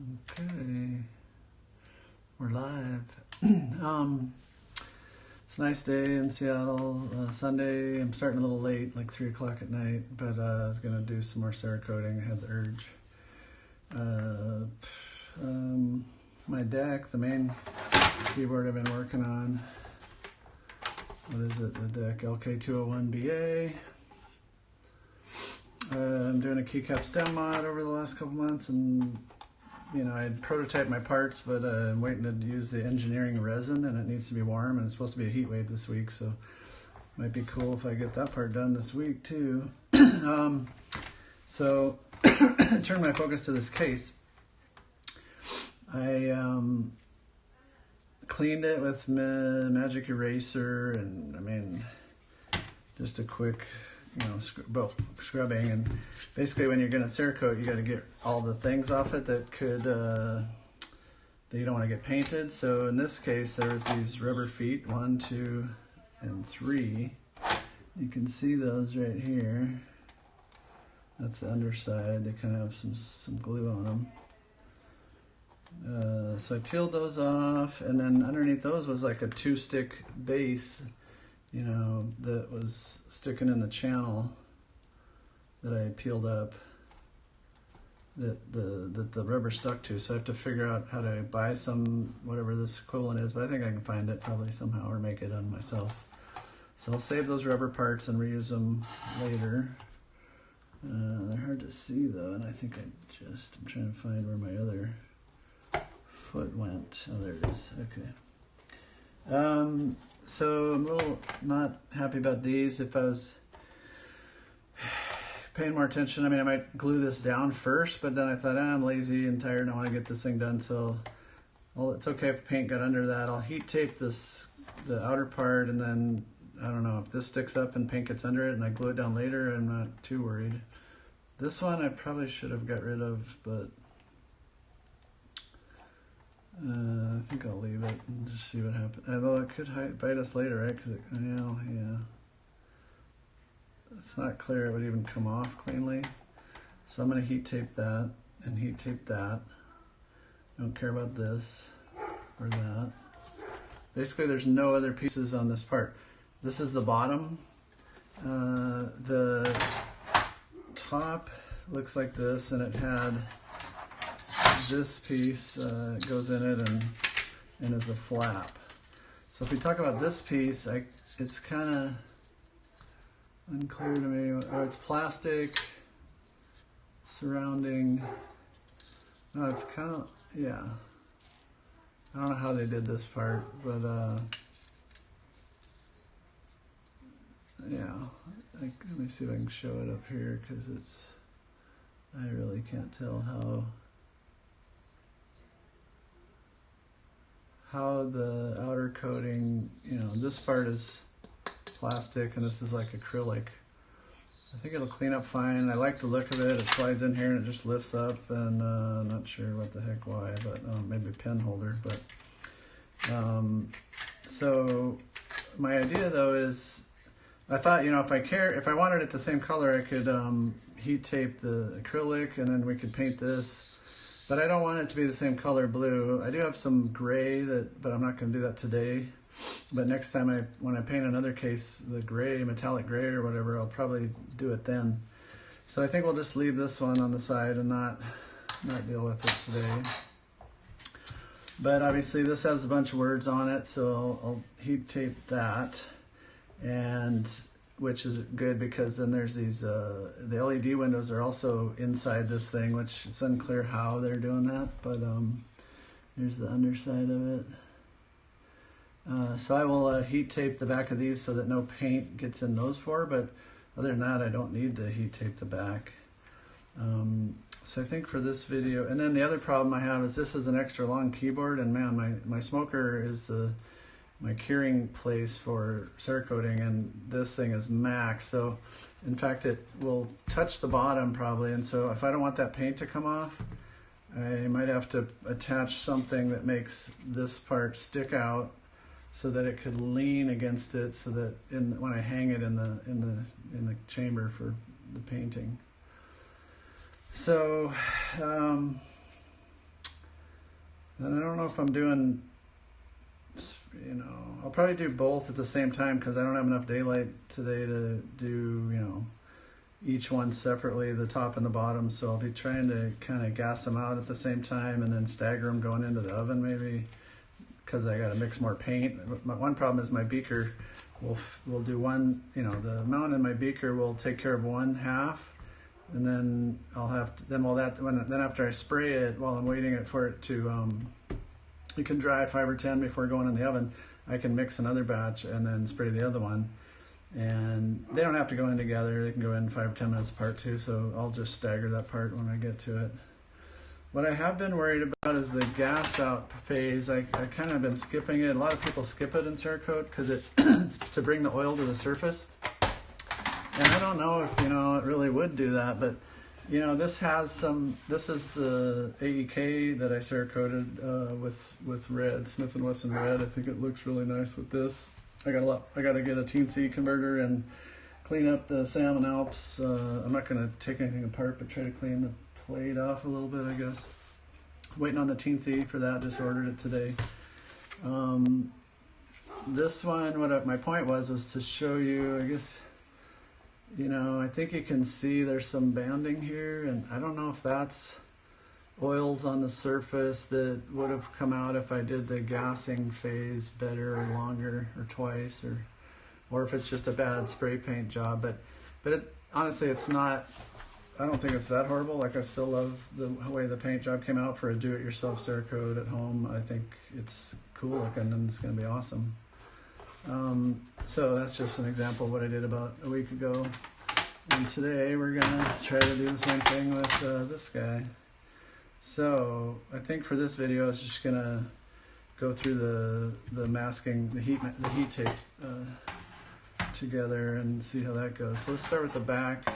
Okay, we're live. It's a nice day in Seattle. Sunday, I'm starting a little late, like 3 o'clock at night, but I was going to do some more cerakoting. I had the urge. My deck, the main keyboard I've been working on, what is it, the deck LK201BA. I'm doing a keycap stem mod over the last couple months, and you know, I had prototyped my parts, but I'm waiting to use the engineering resin, and it needs to be warm, and it's supposed to be a heat wave this week, so it might be cool if I get that part done this week too. So turn my focus to this case. I cleaned it with magic eraser, and I mean, just a quick, you know, scrubbing. And basically when you're going to cerakote, you got to get all the things off it that could that you don't want to get painted. So in this case, there's these rubber feet, 1, 2, and 3. You can see those right here. That's the underside. They kind of have some glue on them. So I peeled those off, and then underneath those was like a 2-stick base, you know, that was sticking in the channel that I peeled up, that the rubber stuck to. So I have to figure out how to buy some, whatever this equivalent is, but I think I can find it probably somehow or make it on myself. So I'll save those rubber parts and reuse them later. They're hard to see though, and I think I'm trying to find where my other foot went. Oh, there it is. Okay. So I'm a little not happy about these. If I was paying more attention, I mean, I might glue this down first, but then I thought, I'm lazy and tired and I want to get this thing done, so it's okay if paint got under that. I'll heat tape the outer part, and then I don't know if this sticks up and paint gets under it and I glue it down later, I'm not too worried. This one I probably should have got rid of, but I think I'll leave it and just see what happens. Although it could bite us later, right? Because yeah, it's not clear it would even come off cleanly. So I'm going to heat tape that and heat tape that. Don't care about this or that. Basically, there's no other pieces on this part. This is the bottom. The top looks like this, and it had this piece goes in it and is a flap. So if we talk about this piece, it's kind of unclear to me. Oh, it's plastic surrounding. No, it's kind of, yeah. I don't know how they did this part, but yeah. Let me see if I can show it up here, because I really can't tell how the outer coating, you know, this part is plastic and this is like acrylic. I think it'll clean up fine. I like the look of it. It slides in here and it just lifts up, and I'm not sure what the heck why, but maybe a pen holder. But so my idea though is, I thought, you know, if I wanted it the same color, I could heat tape the acrylic and then we could paint this. But I don't want it to be the same color blue. I do have some gray, but I'm not going to do that today. But next time when I paint another case, the gray, metallic gray or whatever, I'll probably do it then. So I think we'll just leave this one on the side and not deal with it today. But obviously this has a bunch of words on it, so I'll heat tape that, and which is good because then there's these, the LED windows are also inside this thing, which it's unclear how they're doing that, but here's the underside of it. So I will heat tape the back of these so that no paint gets in those four, but other than that, I don't need to heat tape the back. So I think for this video, and then the other problem I have is this is an extra long keyboard, and man, my smoker is my curing place for cerakoting, and this thing is max. So in fact, it will touch the bottom probably, and so if I don't want that paint to come off, I might have to attach something that makes this part stick out so that it could lean against it, so that when I hang it in the chamber for the painting. So And I don't know if I'm doing, I'll probably do both at the same time because I don't have enough daylight today to do, each one separately, the top and the bottom. So I'll be trying to kind of gas them out at the same time and then stagger them going into the oven maybe, because I got to mix more paint. One problem is my beaker will do one, the amount in my beaker will take care of one half, and then I'll have to, then after I spray it while I'm waiting for it to you can dry 5 or 10 before going in the oven, I can mix another batch and then spray the other one. And they don't have to go in together, they can go in 5 or 10 minutes apart too, so I'll just stagger that part when I get to it. What I have been worried about is the gas out phase. I kind of been skipping it. A lot of people skip it in Cerakote because it's to bring the oil to the surface. And I don't know if, it really would do that, but, this is the AEK that I Cerakoted with red, Smith & Wesson red. I think it looks really nice with this. I got to get a teensy converter and clean up the Salmon Alps. I'm not going to take anything apart, but try to clean the plate off a little bit, I guess. Waiting on the teensy for that, just ordered it today. This one, my point was to show you, I guess, I think you can see there's some banding here, and I don't know if that's oils on the surface that would have come out if I did the gassing phase better or longer or twice, or if it's just a bad spray paint job. But honestly, it's not, I don't think it's that horrible. Like, I still love the way the paint job came out for a do-it-yourself Cerakote at home. I think it's cool looking and it's going to be awesome. So that's just an example of what I did about a week ago. And today we're going to try to do the same thing with this guy. So I think for this video, it's just going to go through the masking, the heat tape together and see how that goes. So let's start with the back.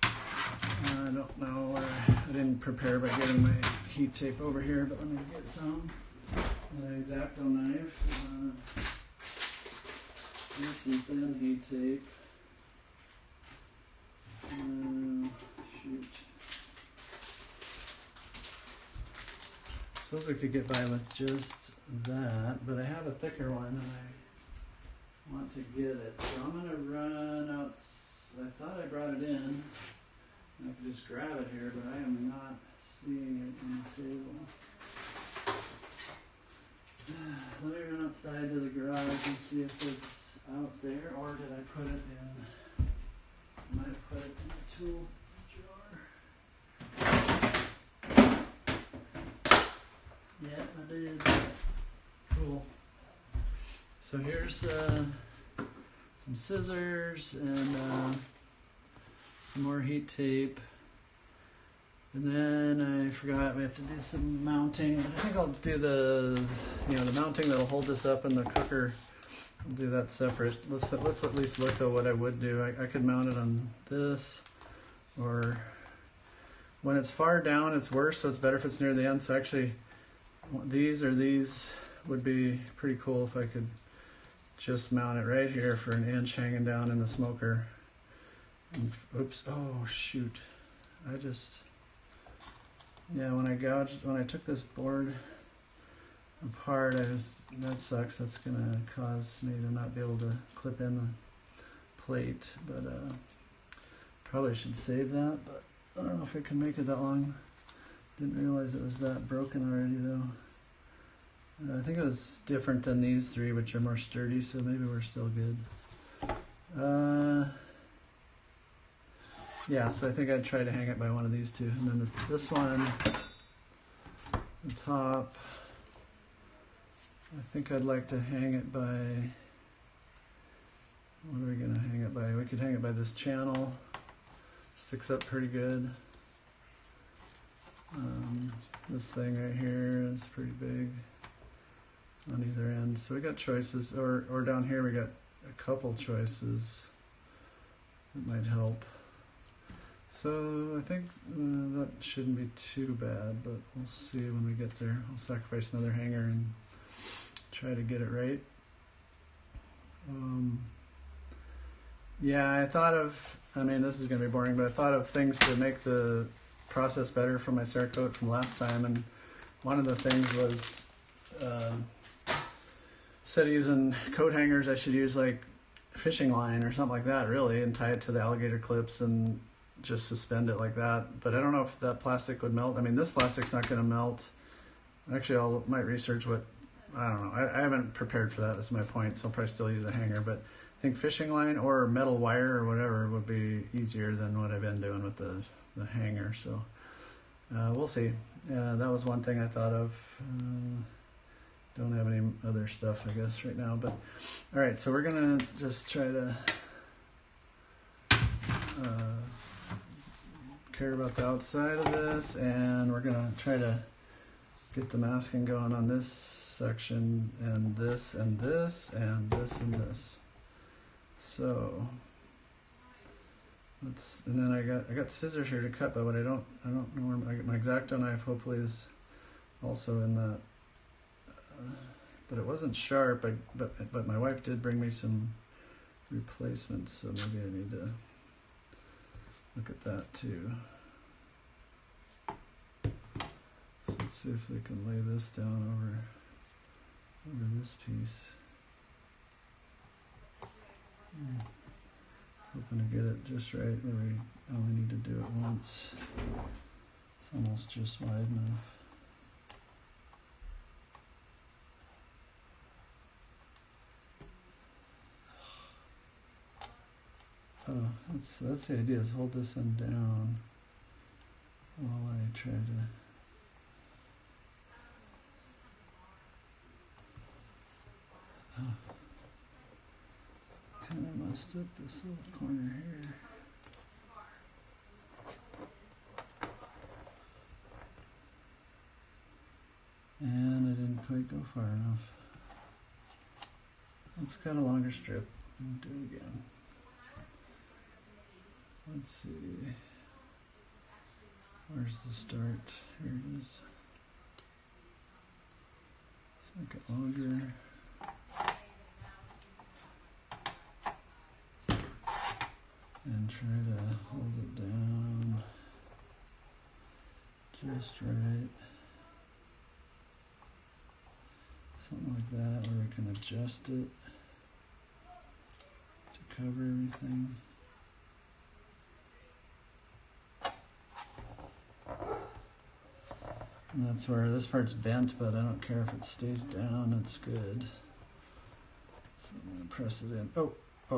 I don't know where I didn't prepare by getting my heat tape over here, but let me get some. An X-Acto knife. Here's some thin heat tape. Shoot. Suppose we could get by with just that, but I have a thicker one and I want to get it. So I'm going to run out. I thought I brought it in. I could just grab it here, but I am not seeing it on the table. Let me run outside to the garage and see if it's out there, or did I put it in? I might have put it in the tool drawer. Yeah, I did. Cool. So here's some scissors and some more heat tape. And then I forgot we have to do some mounting. I think I'll do the mounting that'll hold this up in the cooker. I'll do that separate. Let's at least look at what I would do. I could mount it on this, or when it's far down, it's worse, so it's better if it's near the end. So actually, these would be pretty cool if I could just mount it right here for an inch hanging down in the smoker. And, oops, oh shoot. When I took this board apart, that sucks. That's gonna cause me to not be able to clip in the plate, but probably should save that, but I don't know if I can make it that long. Didn't realize it was that broken already though. I think it was different than these three, which are more sturdy, so maybe we're still good. Yeah, so I think I'd try to hang it by one of these two. And then this one, the top, I think I'd like to hang it by, what are we going to hang it by? We could hang it by this channel. Sticks up pretty good. This thing right here is pretty big on either end. So we got choices, or down here we got a couple choices that might help. So I think that shouldn't be too bad, but we'll see when we get there. I'll sacrifice another hanger and try to get it right. Yeah, I thought of, this is going to be boring, but I thought of things to make the process better for my Cerakote from last time, and one of the things was instead of using coat hangers, I should use like fishing line or something like that, really, and tie it to the alligator clips and just suspend it like that. But I don't know if that plastic would melt. I mean, this plastic's not going to melt. Actually, might research what, I don't know. I haven't prepared for that. That's my point. So I'll probably still use a hanger. But I think fishing line or metal wire or whatever would be easier than what I've been doing with the hanger. So we'll see. That was one thing I thought of. Don't have any other stuff, I guess, right now. But all right, so we're gonna just try to care about the outside of this, and we're gonna try to get the masking going on this section, and this, and this, and this, and this. So let's, and then I got scissors here to cut, but I don't know where my X-Acto knife hopefully is also in that. But it wasn't sharp. But my wife did bring me some replacements, so maybe I need to look at that too. So let's see if we can lay this down over this piece. Hoping to get it just right where we only need to do it once. It's almost just wide enough. Oh, that's the idea, is hold this end down while I try to. Oh, kind of messed up this little corner here. And I didn't quite go far enough. Let's cut a longer strip and do it again. Let's see. Where's the start? Here it is. Let's make it longer. And try to hold it down just right. Something like that, where we can adjust it to cover everything. And that's where this part's bent, but I don't care if it stays down, it's good. So I'm gonna press it in. Oh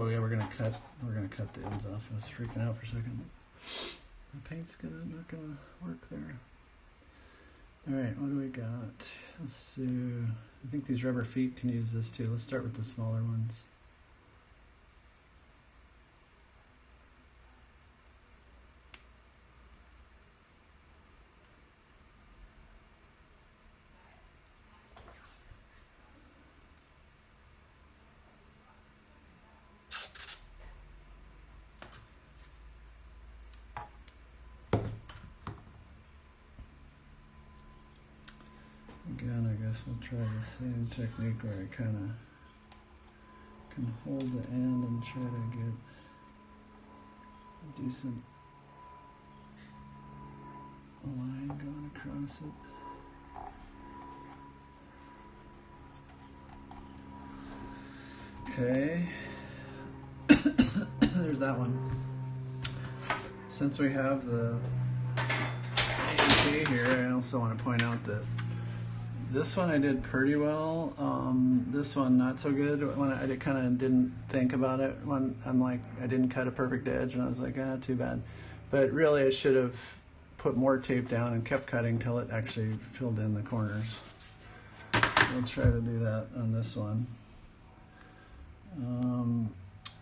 yeah, we're gonna cut the ends off. I was freaking out for a second. The paint's not gonna work there. All right, what do we got? Let's do, I think these rubber feet can use this too. Let's start with the smaller ones. Again, I guess we'll try the same technique where I kind of can hold the end and try to get a decent line going across it. Okay, there's that one. Since we have the AEP here, I also want to point out that this one I did pretty well. This one not so good. When I kind of didn't think about it. When I'm like, I didn't cut a perfect edge, and I was like, too bad. But really, I should have put more tape down and kept cutting till it actually filled in the corners. We'll try to do that on this one.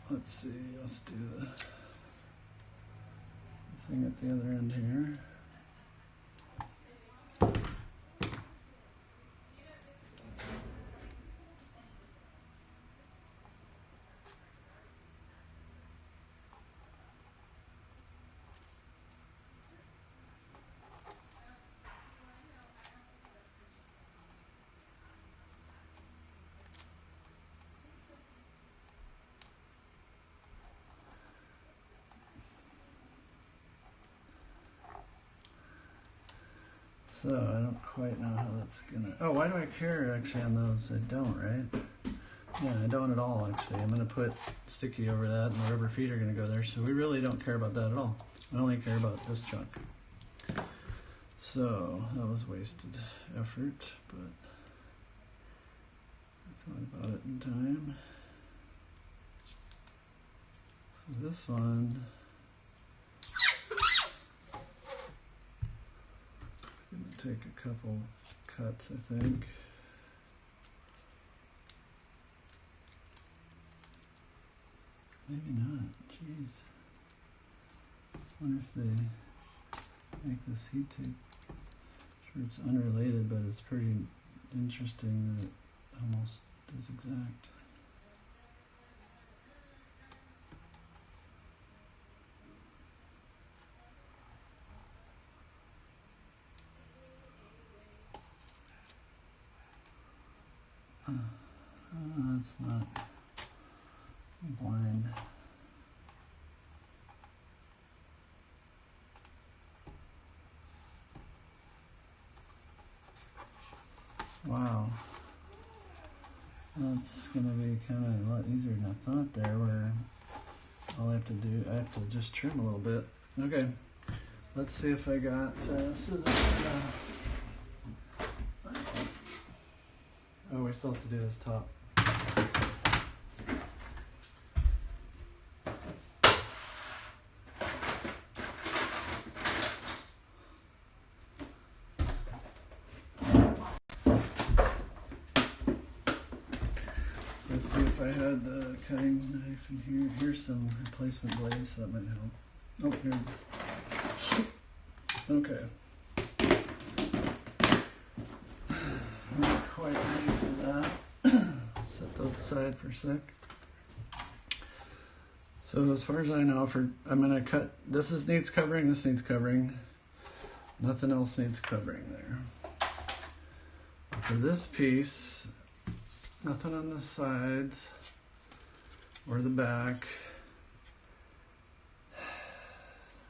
Let's see. Let's do the thing at the other end here. So I don't quite know how that's gonna, oh, why do I care actually on those? I don't, right? Yeah, I don't at all actually. I'm gonna put sticky over that and the rubber feet are gonna go there. So we really don't care about that at all. I only care about this chunk. So that was wasted effort, but I thought about it in time. So this one, I'm gonna take a couple cuts, I think. Maybe not, jeez. I wonder if they make this heat tape. Sure, it's unrelated, but it's pretty interesting that it almost is exact. It's not blind. Wow. That's going to be kind of a lot easier than I thought there, where all I have to do, I have to just trim a little bit. Okay, let's see if I got scissors. Oh, we still have to do this top. Let's see if I had the cutting knife in here. Here's some replacement blades, so that might help. Oh, here. Okay. I'm not quite ready for that. Set those aside for a sec. So as far as I know, I'm gonna cut. This needs covering. This needs covering. Nothing else needs covering there. For this piece, nothing on the sides or the back.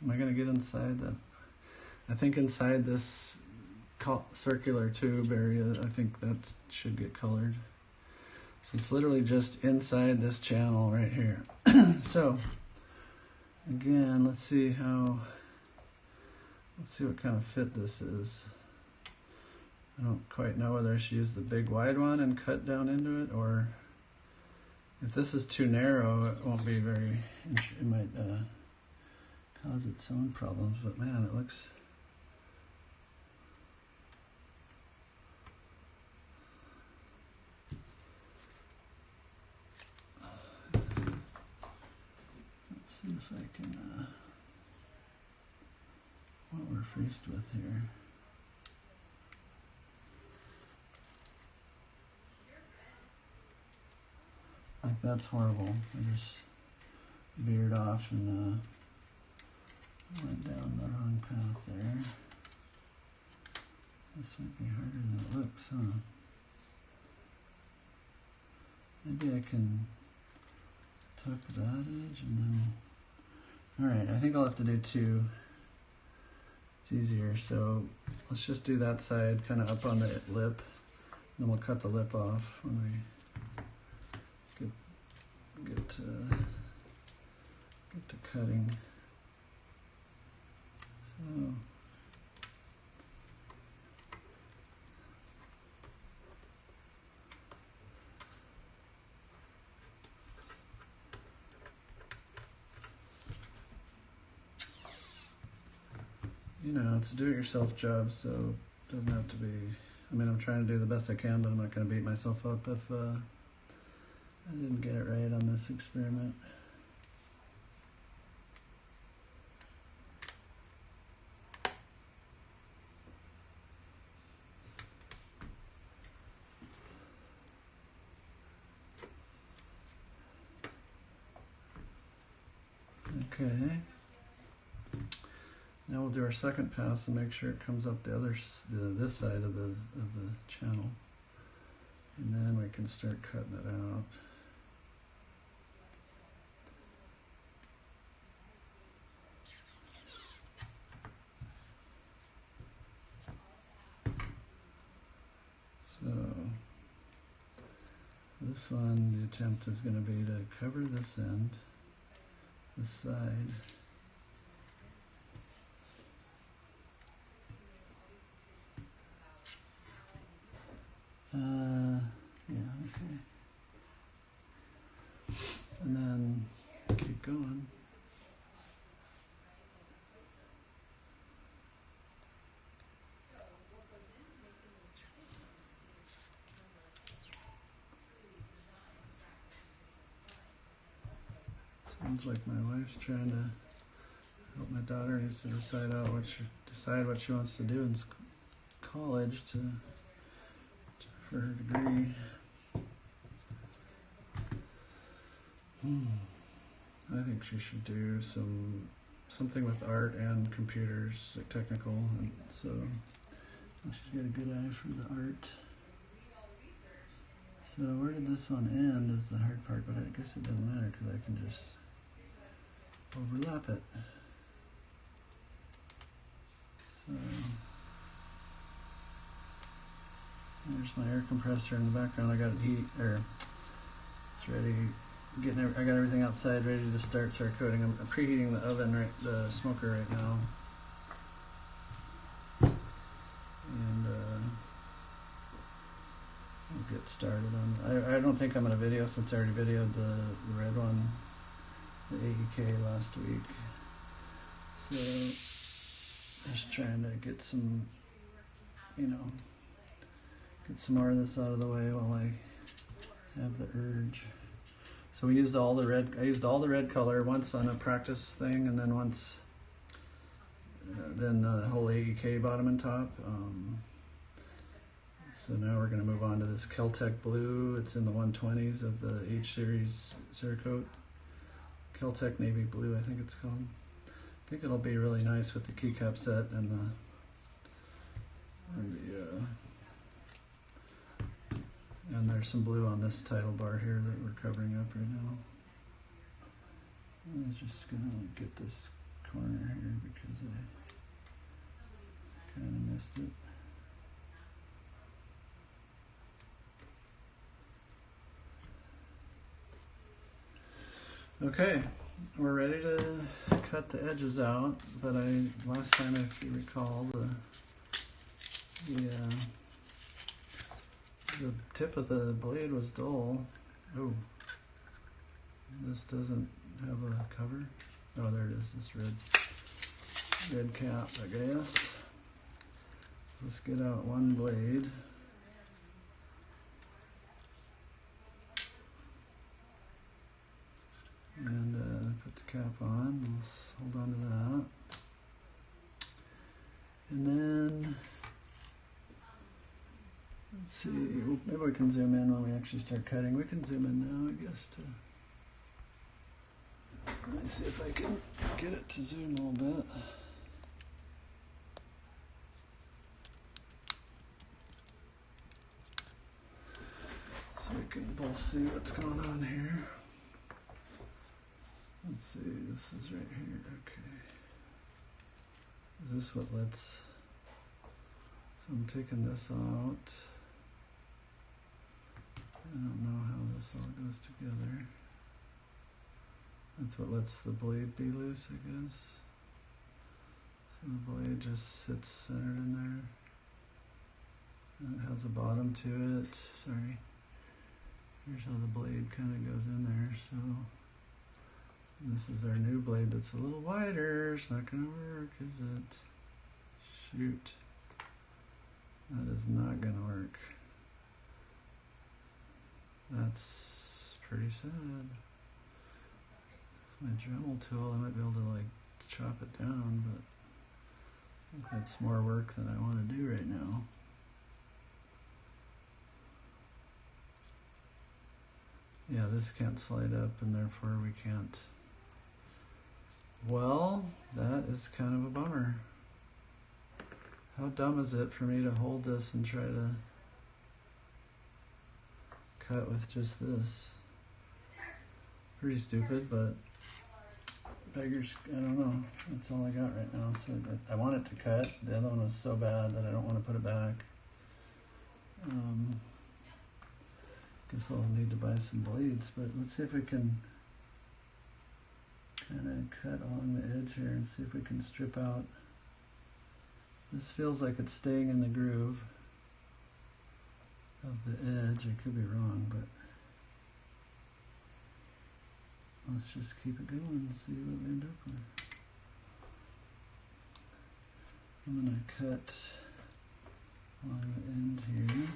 Am I gonna get inside the? I think inside this circular tube area, I think that should get colored. So it's literally just inside this channel right here. So again, let's see what kind of fit this is. I don't quite know whether I should use the big wide one and cut down into it, or if this is too narrow, it won't be very, it might cause its own problems, but man, it looks, let's see if I can, what we're faced with here. Like, that's horrible. I just veered off and went down the wrong path there. This might be harder than it looks, huh? Maybe I can tuck that edge and then... Alright, I think I'll have to do two. It's easier, so let's just do that side kind of up on the lip. Then we'll cut the lip off when we get to cutting. So you know, it's a do-it-yourself job, so it doesn't have to be, I mean, I'm trying to do the best I can, but I'm not going to beat myself up if I didn't get it right on this experiment. Okay. Now we'll do our second pass and make sure it comes up this side of the channel, and then we can start cutting it out. this one, the attempt is going to be to cover this end, this side. Yeah, okay. And then keep going. Sounds like my wife's trying to help my daughter needs to decide what she wants to do in college for her degree. I think she should do something with art and computers, like technical, and so she's got a good eye for the art. So where did this one end is the hard part, but I guess it doesn't matter because I can just overlap it. So there's my air compressor in the background. I got it it's ready. I got everything outside ready to start cerakoting. I'm preheating the oven, the smoker right now. And I'll get started on. I don't think I'm gonna video since I already videoed the red one, the AEK last week. So just trying to get some, get some more of this out of the way while I have the urge. So we used all the red. I used all the red color once on a practice thing, and then once, then the whole AEK bottom and top. So now we're going to move on to this Kel-Tec blue. It's in the 120s of the H series Cerakote. Kel-Tec navy blue, I think it's called. I think it'll be really nice with the keycap set and there's some blue on this title bar here that we're covering up right now. I'm just gonna get this corner here because I kind of missed it. Okay, we're ready to cut the edges out, but last time, if you recall, the tip of the blade was dull. Oh, this doesn't have a cover. Oh, there it is, this red cap, I guess. Let's get out one blade. And put the cap on. Let's hold on to that. And then, let's see, maybe we can zoom in when we actually start cutting. We can zoom in now, I guess, let me see if I can get it to zoom a little bit. So we can both see what's going on here. Let's see, this is right here, okay. Is this what lets, so I'm taking this out. I don't know how this all goes together. That's what lets the blade be loose, I guess. So the blade just sits centered in there. And it has a bottom to it, sorry. Here's how the blade kind of goes in there, so. This is our new blade that's a little wider. It's not going to work, is it? Shoot. That is not going to work. That's pretty sad. With my Dremel tool, I might be able to chop it down, but I think that's more work than I want to do right now. Yeah, this can't slide up, and therefore we can't. Well, that is kind of a bummer. How dumb is it for me to hold this and try to cut with just this? Pretty stupid, but beggars, I don't know. That's all I got right now. So I want it to cut. The other one was so bad that I don't want to put it back. Guess I'll need to buy some blades, but let's see if we can kind of cut along the edge here and see if we can strip out. This feels like it's staying in the groove of the edge. I could be wrong, but let's just keep it going and see what we end up with. I'm going to cut along the end here.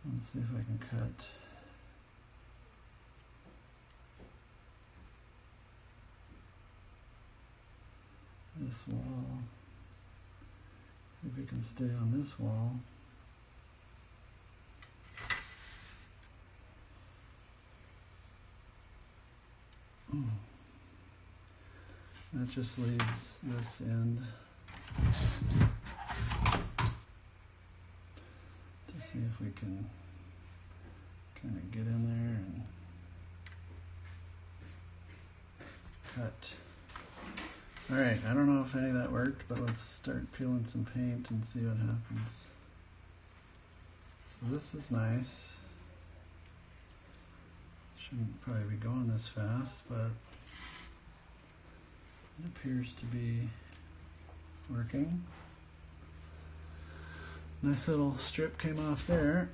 Let's see if I can cut this wall. See if we can stay on this wall. That just leaves this end to see if we can kind of get in there and cut. All right, I don't know if any of that worked, but let's start peeling some paint and see what happens. So this is nice. Shouldn't probably be going this fast, but it appears to be working. Nice little strip came off there.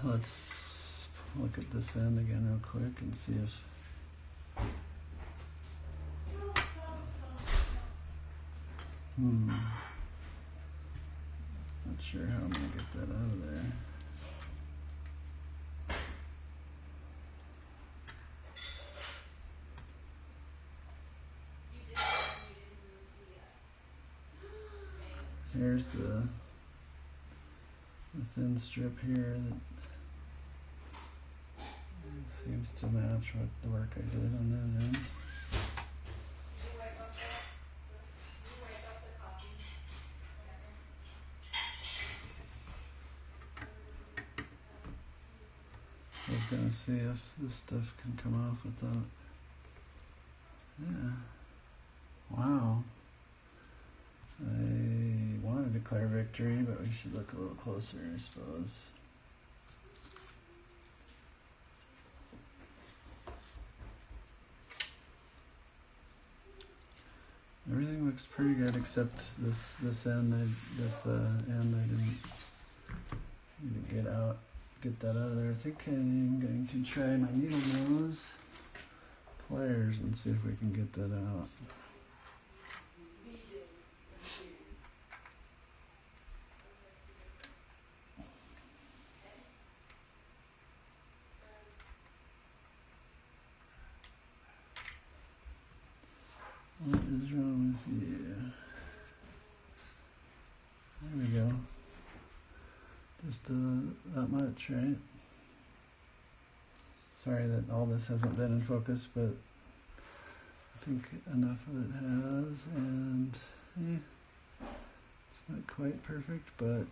Let's look at this end again real quick and see if not sure how I'm gonna get that out of there. Here's the thin strip here that seems to match what the work I did on that end. I was gonna see if this stuff can come off without. Yeah. Wow. I want to declare victory, but we should look a little closer, I suppose. Everything looks pretty good except this end. End I didn't need to get that out of there. I think I'm going to try my needle nose pliers and see if we can get that out. What is wrong with you? There we go. Just that much, right? Sorry that all this hasn't been in focus, but I think enough of it has, and it's not quite perfect, but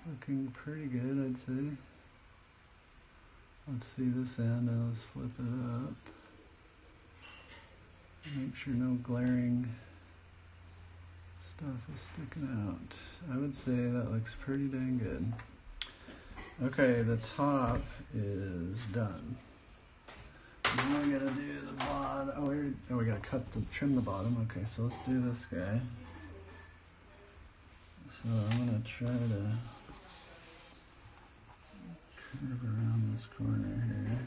looking pretty good, I'd say. Let's see this end, and let's flip it up. Make sure no glaring stuff is sticking out. I would say that looks pretty dang good. Okay, the top is done. Now we gotta do the bottom. We gotta trim the bottom. Okay, so let's do this guy. So I'm gonna try to curve around this corner here.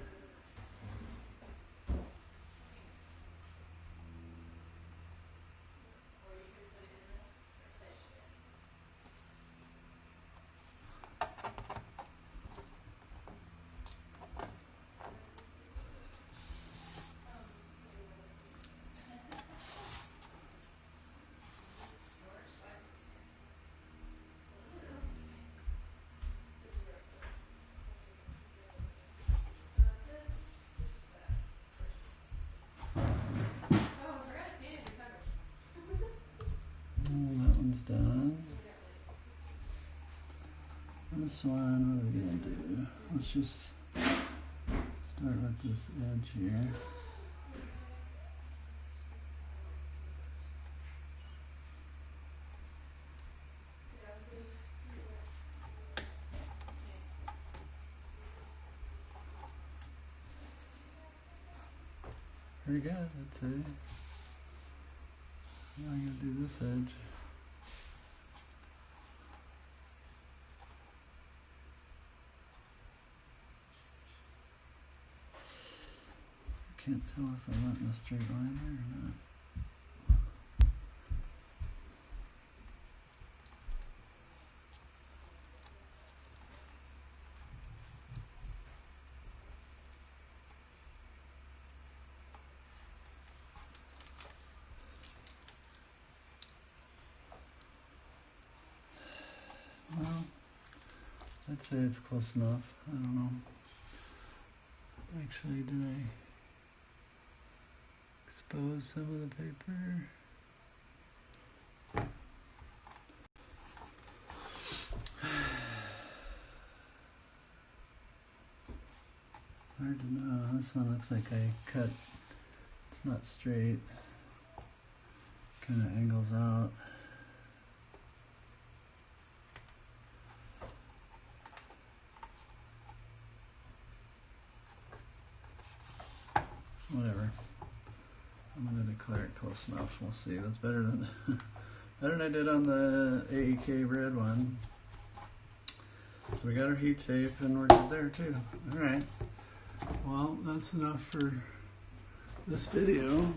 This one, what are we gonna do? Let's just start with this edge here. Pretty good, I'd say. Now I'm gonna do this edge. Can't tell if I went in a straight line there or not. Well, I'd say it's close enough. I don't know. Actually, did I expose some of the paper? Hard to know. This one looks like I cut. It's not straight. Kind of angles out. Whatever. I'm gonna declare it close enough. We'll see. That's better than better than I did on the AEK red one. So we got our heat tape and we're good there too. All right. Well, that's enough for this video.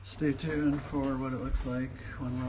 Stay tuned for what it looks like when we're